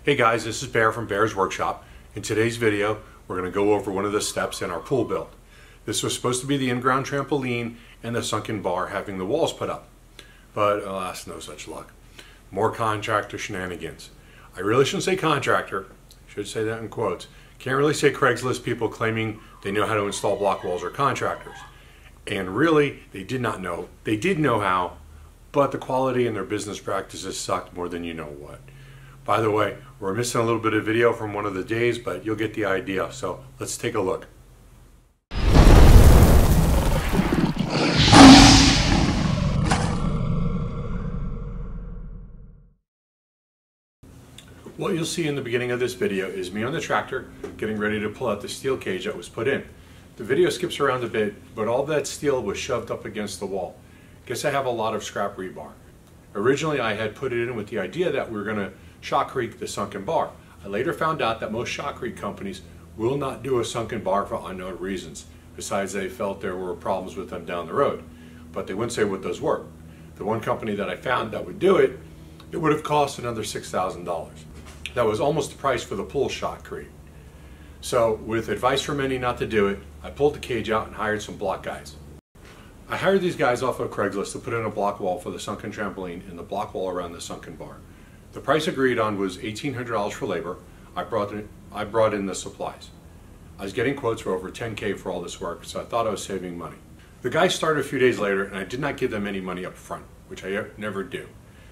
Hey guys, this is Bear from Bear's Workshop. In today's video, we're going to go over one of the steps in our pool build. This was supposed to be the in-ground trampoline and the sunken bar having the walls put up. But alas, no such luck. More contractor shenanigans. I really shouldn't say contractor, I should say that in quotes. Can't really say Craigslist people claiming they know how to install block walls or contractors. And really, they did not know. They did know how, but the quality in their business practices sucked more than you know what. By the way, we're missing a little bit of video from one of the days, but you'll get the idea. So let's take a look. What you'll see in the beginning of this video is me on the tractor getting ready to pull out the steel cage that was put in. The video skips around a bit, but all that steel was shoved up against the wall. Guess I have a lot of scrap rebar. Originally I had put it in with the idea that we were going to shotcrete the sunken bar. I later found out that most shotcrete companies will not do a sunken bar for unknown reasons. Besides, they felt there were problems with them down the road, but they wouldn't say what those were. The one company that I found that would do it, it would have cost another $6,000. That was almost the price for the pool shotcrete. So with advice from many not to do it, I pulled the cage out and hired some block guys. I hired these guys off of Craigslist to put in a block wall for the sunken trampoline and the block wall around the sunken bar. The price agreed on was $1,800 for labor. I brought in the supplies. I was getting quotes for over $10K for all this work, so I thought I was saving money. The guys started a few days later, and I did not give them any money up front, which I never do.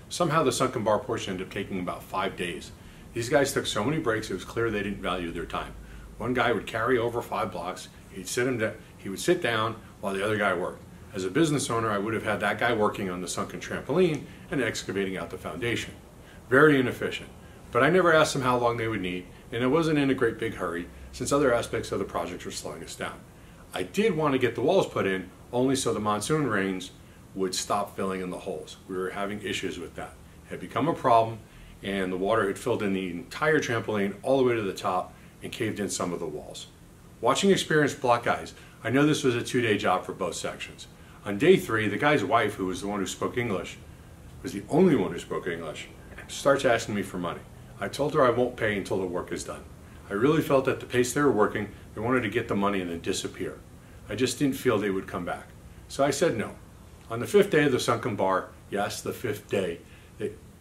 Somehow the sunken bar portion ended up taking about 5 days. These guys took so many breaks, it was clear they didn't value their time. One guy would carry over 5 blocks, he would sit down while the other guy worked. As a business owner, I would have had that guy working on the sunken trampoline and excavating out the foundation. Very inefficient, but I never asked them how long they would need, and it wasn't in a great big hurry since other aspects of the project were slowing us down. I did want to get the walls put in only so the monsoon rains would stop filling in the holes. We were having issues with that. It had become a problem, and the water had filled in the entire trampoline all the way to the top and caved in some of the walls. Watching experienced block guys, I know this was a 2-day job for both sections. On day 3, the guy's wife, who was the one who spoke English, was the only one who spoke English, starts asking me for money. I told her I won't pay until the work is done. I really felt at the pace they were working, they wanted to get the money and then disappear. I just didn't feel they would come back. So I said no. On the 5th day of the sunken bar, yes, the 5th day,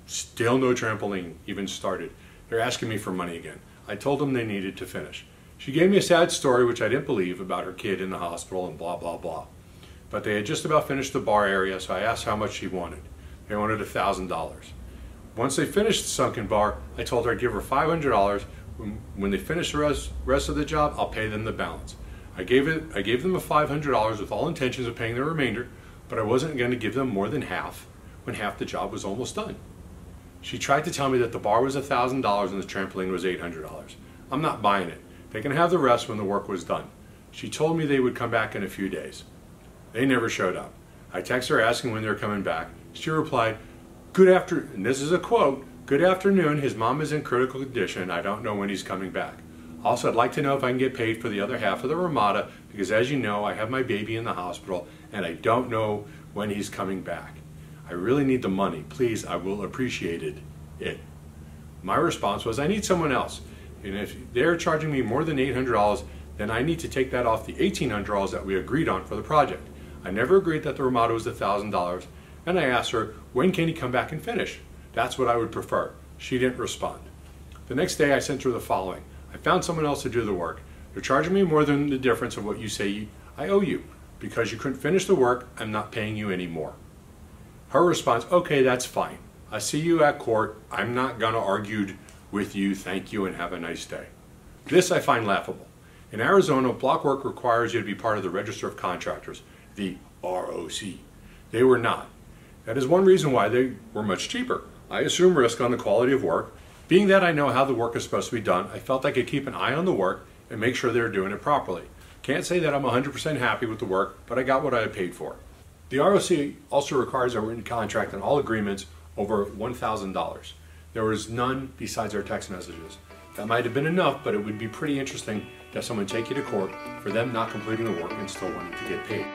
still no trampoline even started. They're asking me for money again. I told them they needed to finish. She gave me a sad story, which I didn't believe, about her kid in the hospital and blah, blah, blah. But they had just about finished the bar area, so I asked how much she wanted. They wanted $1,000. Once they finished the sunken bar, I told her I'd give her $500. When they finish the rest of the job, I'll pay them the balance. I gave them the $500 with all intentions of paying the remainder, but I wasn't going to give them more than half when half the job was almost done. She tried to tell me that the bar was $1,000 and the trampoline was $800. I'm not buying it. They can have the rest when the work was done. She told me they would come back in a few days. They never showed up. I texted her asking when they were coming back. She replied, and this is a quote, "Good afternoon, his mom is in critical condition. I don't know when he's coming back. Also, I'd like to know if I can get paid for the other half of the ramada because as you know, I have my baby in the hospital and I don't know when he's coming back. I really need the money. Please, I will appreciate it." My response was, I need someone else. And if they're charging me more than $800, then I need to take that off the $1,800 that we agreed on for the project. I never agreed that the ramada was $1,000, and I asked her, when can he come back and finish? That's what I would prefer. She didn't respond. The next day I sent her the following. I found someone else to do the work. You're charging me more than the difference of what you say I owe you. Because you couldn't finish the work, I'm not paying you anymore. Her response, okay, that's fine. I see you at court. I'm not going to argue with you. Thank you and have a nice day. This I find laughable. In Arizona, Blockwork requires you to be part of the Register of Contractors, the ROC. They were not. That is one reason why they were much cheaper. I assume risk on the quality of work. Being that I know how the work is supposed to be done, I felt I could keep an eye on the work and make sure they were doing it properly. Can't say that I'm 100% happy with the work, but I got what I had paid for. The ROC also requires a written contract on all agreements over $1,000. There was none besides our text messages. That might have been enough, but it would be pretty interesting to have someone take you to court for them not completing the work and still wanting to get paid.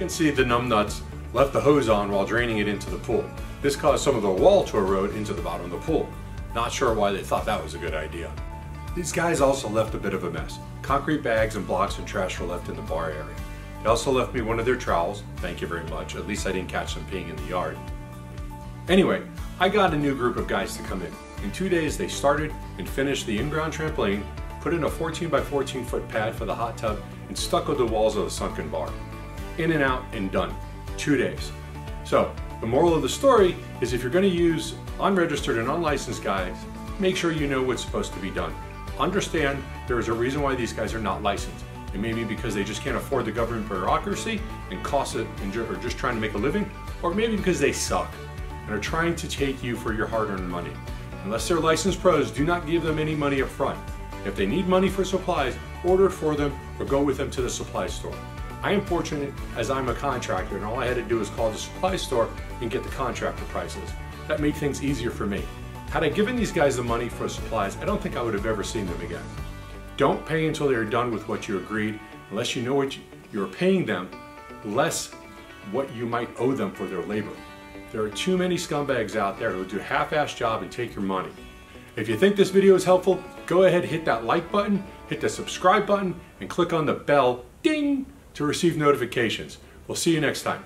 didn't see the numbnuts left the hose on while draining it into the pool. This caused some of the wall to erode into the bottom of the pool. Not sure why they thought that was a good idea. These guys also left a bit of a mess. Concrete bags and blocks and trash were left in the bar area. They also left me one of their trowels. Thank you very much. At least I didn't catch them peeing in the yard. Anyway, I got a new group of guys to come in. In 2 days, they started and finished the in-ground trampoline, put in a 14 by 14 foot pad for the hot tub, and stuccoed the walls of the sunken bar. In and out and done. 2 days. So, the moral of the story is if you're going to use unregistered and unlicensed guys, make sure you know what's supposed to be done. Understand there is a reason why these guys are not licensed. It may be because they just can't afford the government bureaucracy and cost it and are just trying to make a living, or maybe because they suck and are trying to take you for your hard-earned money. Unless they're licensed pros, do not give them any money up front. If they need money for supplies, order it for them or go with them to the supply store. I am fortunate as I'm a contractor and all I had to do was call the supply store and get the contractor prices. That made things easier for me. Had I given these guys the money for supplies, I don't think I would have ever seen them again. Don't pay until they're done with what you agreed, unless you know what you're paying them, less what you might owe them for their labor. There are too many scumbags out there who do a half-assed job and take your money. If you think this video is helpful, go ahead, hit that like button, hit the subscribe button, and click on the bell, ding, to receive notifications. We'll see you next time.